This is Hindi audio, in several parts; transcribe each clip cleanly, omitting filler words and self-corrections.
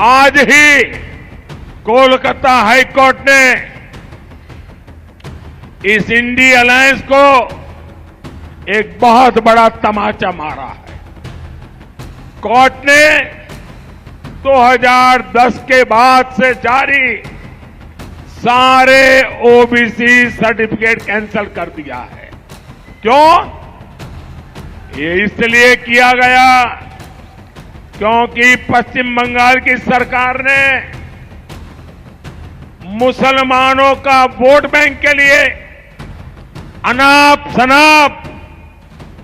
आज ही कोलकाता हाई कोर्ट ने इस इंडी अलायंस को एक बहुत बड़ा तमाचा मारा है। कोर्ट ने 2010 के बाद से जारी सारे ओबीसी सर्टिफिकेट कैंसिल कर दिया है। क्यों? ये इसलिए किया गया क्योंकि पश्चिम बंगाल की सरकार ने मुसलमानों का वोट बैंक के लिए अनाप शनाप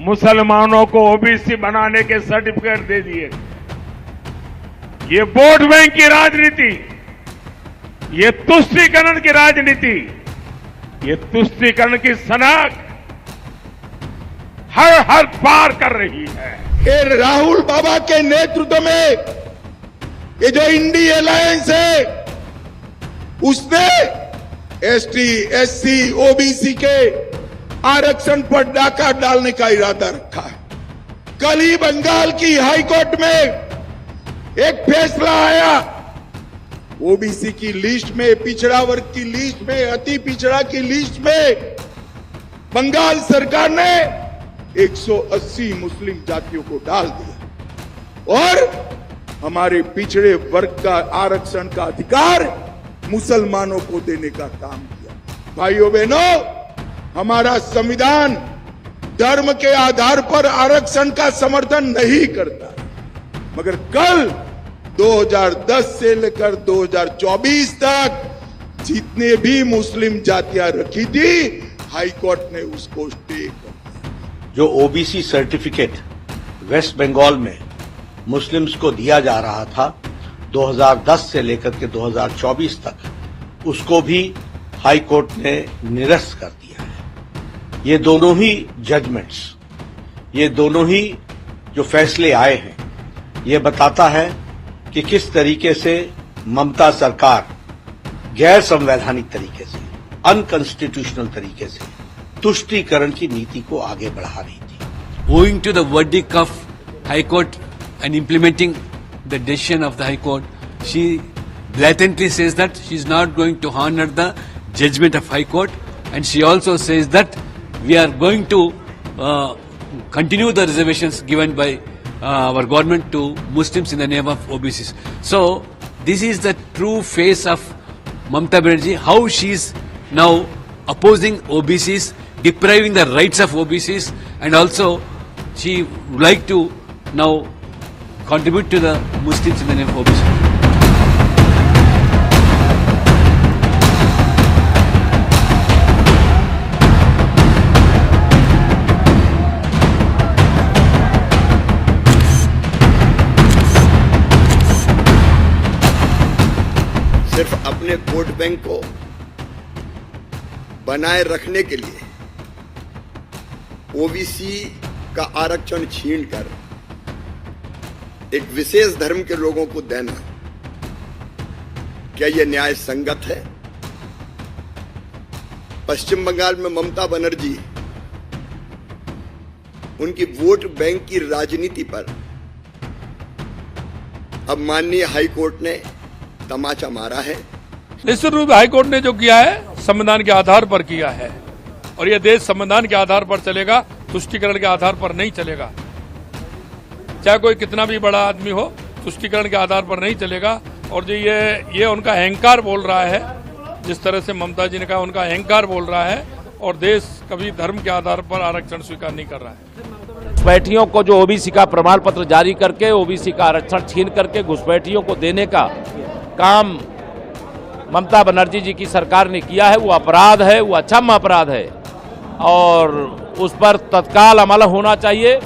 मुसलमानों को ओबीसी बनाने के सर्टिफिकेट दे दिए। ये वोट बैंक की राजनीति, ये तुष्टीकरण की राजनीति, ये तुष्टीकरण की सनक हर पार कर रही है। ये राहुल बाबा के नेतृत्व में ये जो इंडी अलायंस है उसने एसटी, एससी, ओबीसी के आरक्षण पर डाका डालने का इरादा रखा है। कल ही बंगाल की हाई कोर्ट में एक फैसला आया, ओबीसी की लिस्ट में, पिछड़ा वर्ग की लिस्ट में, अति पिछड़ा की लिस्ट में बंगाल सरकार ने 180 मुस्लिम जातियों को डाल दिया और हमारे पिछड़े वर्ग का आरक्षण का अधिकार मुसलमानों को देने का काम किया। भाइयों बहनों, हमारा संविधान धर्म के आधार पर आरक्षण का समर्थन नहीं करता, मगर कल 2010 से लेकर 2024 तक जितने भी मुस्लिम जातियां रखी थी, हाई कोर्ट ने उसको स्टे कर दिया। जो ओबीसी सर्टिफिकेट वेस्ट बंगाल में मुस्लिम्स को दिया जा रहा था 2010 से लेकर के 2024 तक, उसको भी हाई कोर्ट ने निरस्त कर दिया है। ये दोनों ही जजमेंट्स, ये दोनों ही जो फैसले आए हैं, ये बताता है कि किस तरीके से ममता सरकार गैर संवैधानिक तरीके से, अनकॉन्स्टिट्यूशनल तरीके से तुष्टीकरण की नीति को आगे बढ़ा रही थी। Owing to the verdict of High Court and implementing the decision of the High Court, she blatantly says that she is not going to honor the judgment of High Court, and she also says that we are going to continue the reservations given by our government to Muslims in the name of OBCs. So this is the true face of Mamata Banerjee, how she is now opposing OBCs, depriving the rights of OBCs, and also she would like to now contribute to the Muslims in the name of OBCs. सिर्फ अपने वोट बैंक को बनाए रखने के लिए ओबीसी का आरक्षण छीनकर एक विशेष धर्म के लोगों को देना, क्या यह न्याय संगत है? पश्चिम बंगाल में ममता बनर्जी उनकी वोट बैंक की राजनीति पर अब माननीय हाई कोर्ट ने तमाचा मारा है। निश्चित रूप से हाई कोर्ट ने जो किया है संविधान के आधार पर किया है, और यह देश संविधान के आधार पर चलेगा, तुष्टीकरण के आधार पर नहीं चलेगा। चाहे कोई कितना भी बड़ा आदमी हो, तुष्टीकरण के आधार पर नहीं चलेगा। और जो ये उनका अहंकार बोल रहा है, जिस तरह से ममता जी ने कहा, उनका अहंकार बोल रहा है, और देश कभी धर्म के आधार पर आरक्षण स्वीकार नहीं कर रहा है। घुसपैठियों को जो ओबीसी का प्रमाण पत्र जारी करके ओबीसी का आरक्षण छीन करके घुसपैठियों को देने का काम ममता बनर्जी जी की सरकार ने किया है, वो अपराध है, वो अक्षम्य अपराध है, और उस पर तत्काल अमल होना चाहिए।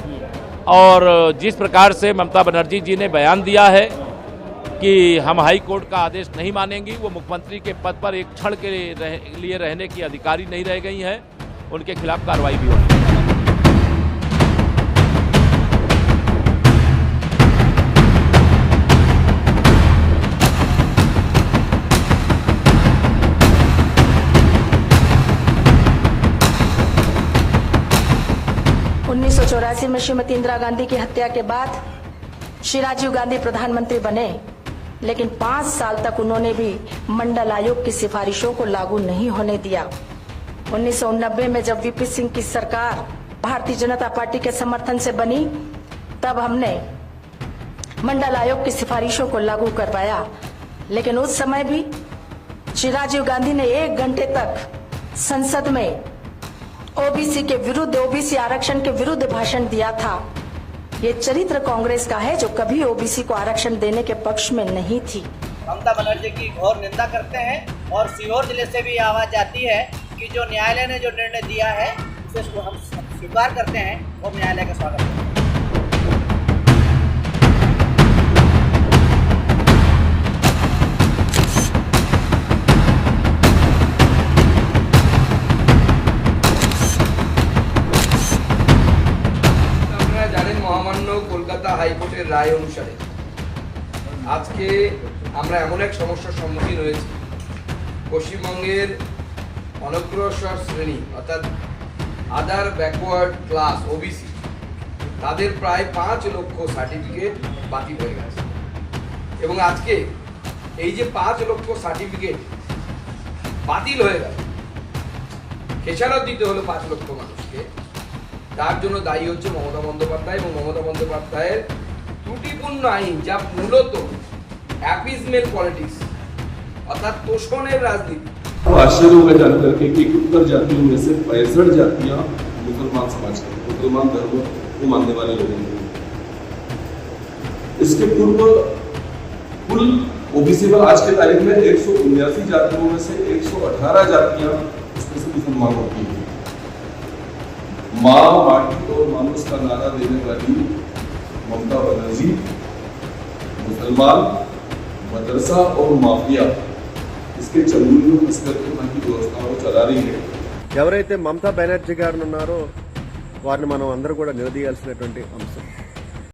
और जिस प्रकार से ममता बनर्जी जी ने बयान दिया है कि हम हाई कोर्ट का आदेश नहीं मानेंगी, वो मुख्यमंत्री के पद पर एक क्षण के लिए रहने की अधिकारी नहीं रह गई हैं, उनके खिलाफ कार्रवाई भी होगी। 1984 में श्रीमती इंदिरा गांधी की हत्या के बाद श्री राजीव गांधी प्रधानमंत्री बने लेकिन 5 साल तक उन्होंने भी मंडल आयोग की सिफारिशों को लागू नहीं होने दिया। 1990 में जब वीपी सिंह की सरकार भारतीय जनता पार्टी के समर्थन से बनी, तब हमने मंडल आयोग की सिफारिशों को लागू करवाया, लेकिन उस समय भी श्री राजीव गांधी ने 1 घंटे तक संसद में ओबीसी के विरुद्ध, ओबीसी आरक्षण के विरुद्ध भाषण दिया था। ये चरित्र कांग्रेस का है जो कभी ओबीसी को आरक्षण देने के पक्ष में नहीं थी। ममता बनर्जी की घोर निंदा करते हैं और सीहोर जिले से भी आवाज आती है कि जो न्यायालय ने जो निर्णय दिया है उसे हम स्वीकार करते हैं और न्यायालय का स्वागत करते हैं। মহামান্য কলকাতা হাইকোর্টের রায় অনুসারে আজকে আমরা এমন এক সমস্যার সম্মুখীন হয়েছি, পশ্চিমবঙ্গের অনগ্রসর শ্রেণী অর্থাৎ আদার ব্যাকওয়ার্ড ক্লাস ওবিসি, তাদের প্রায় 5 লক্ষ সার্টিফিকেট বাতিল হয়ে গেছে। এবং আজকে এই যে 5 লক্ষ সার্টিফিকেট বাতিল হয়ে গেল, খেসারত দিতে হলো 5 লক্ষ মানুষকে, তার জন্য দায়ী হচ্ছে মমতা বন্দ্যোপাধ্যায় এবং মমতা বন্দ্যোপাধ্যায়ের ত্রুটিপূর্ণ আইন, যা মূলত অ্যাপিজমেন্ট পলিটিক্স অর্থাৎ তোষণের রাজনীতি। आश्चर्य होगा जानकर के कि उत्तर जातियों में से 65 जातियां मुसलमान समाज के, मुसलमान धर्म को मानने वाले लोग हैं। इसके पूर्व कुल ओबीसी में आज के तारीख में 179 जातियों में से 118 जातियां इसमें से मुसलमान होती हैं। माँ, माटी और मानुष का नारा देने वाली ममता बनर्जी मुसलमान, मदरसा और माफिया इसके चंगुल में की व्यवस्थाओं चला रही है। ఎవరైతే మమతా బెనర్జీ గారు ఉన్నారో వారిని మనం అందరూ కూడా నిలదీయాల్సినటువంటి అంశం।